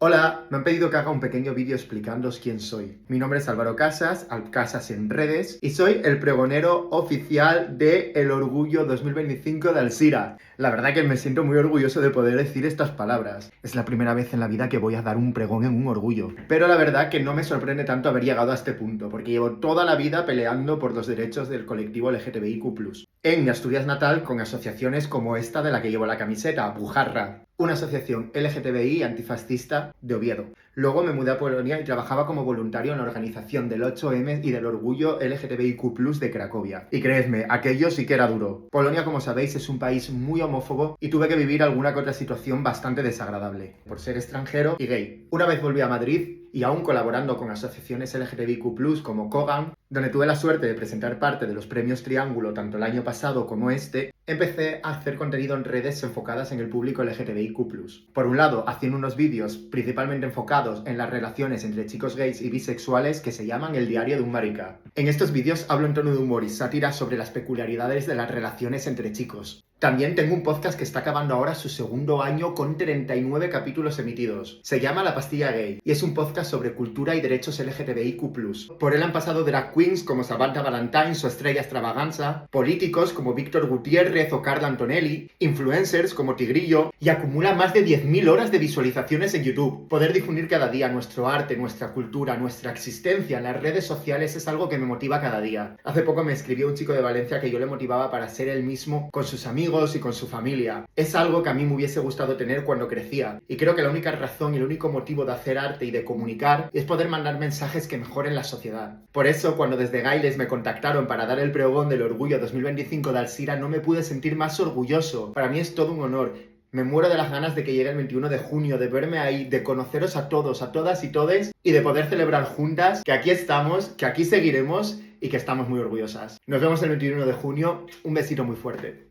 Hola, me han pedido que haga un pequeño vídeo explicándoos quién soy. Mi nombre es Álvaro Casas, Alcasas en redes, y soy el pregonero oficial de El Orgullo 2025 de Alzira. La verdad que me siento muy orgulloso de poder decir estas palabras. Es la primera vez en la vida que voy a dar un pregón en un orgullo. Pero la verdad que no me sorprende tanto haber llegado a este punto, porque llevo toda la vida peleando por los derechos del colectivo LGTBIQ+. En mi Asturias natal, con asociaciones como esta de la que llevo la camiseta, Bujarra, una asociación LGTBI antifascista de Oviedo. Luego me mudé a Polonia y trabajaba como voluntario en la organización del 8M y del Orgullo LGTBIQ+ de Cracovia. Y creedme, aquello sí que era duro. Polonia, como sabéis, es un país muy homófobo y tuve que vivir alguna que otra situación bastante desagradable, por ser extranjero y gay. Una vez volví a Madrid, y aún colaborando con asociaciones LGTBIQ+, como Kogan, donde tuve la suerte de presentar parte de los premios Triángulo tanto el año pasado como este, empecé a hacer contenido en redes enfocadas en el público LGTBIQ+. Por un lado, haciendo unos vídeos principalmente enfocados en las relaciones entre chicos gays y bisexuales que se llaman El Diario de un Marica. En estos vídeos hablo en tono de humor y sátira sobre las peculiaridades de las relaciones entre chicos. También tengo un podcast que está acabando ahora su segundo año con 39 capítulos emitidos. Se llama La Pastilla Gay y es un podcast sobre cultura y derechos LGTBIQ+. Por él han pasado drag queens como Samantha Valentine o Estrella Extravaganza, políticos como Víctor Gutiérrez o Carla Antonelli, influencers como Tigrillo, y acumula más de 10.000 horas de visualizaciones en YouTube. Poder difundir cada día nuestro arte, nuestra cultura, nuestra existencia en las redes sociales es algo que me motiva cada día. Hace poco me escribió un chico de Valencia que yo le motivaba para ser él mismo con sus amigos y con su familia. Es algo que a mí me hubiese gustado tener cuando crecía. Y creo que la única razón y el único motivo de hacer arte y de comunicar es poder mandar mensajes que mejoren la sociedad. Por eso, cuando desde Gailes me contactaron para dar el pregón del Orgullo 2025 de Alzira, no me pude sentir más orgulloso. Para mí es todo un honor. Me muero de las ganas de que llegue el 21 de junio, de verme ahí, de conoceros a todos, a todas y todes, y de poder celebrar juntas que aquí estamos, que aquí seguiremos y que estamos muy orgullosas. Nos vemos el 21 de junio. Un besito muy fuerte.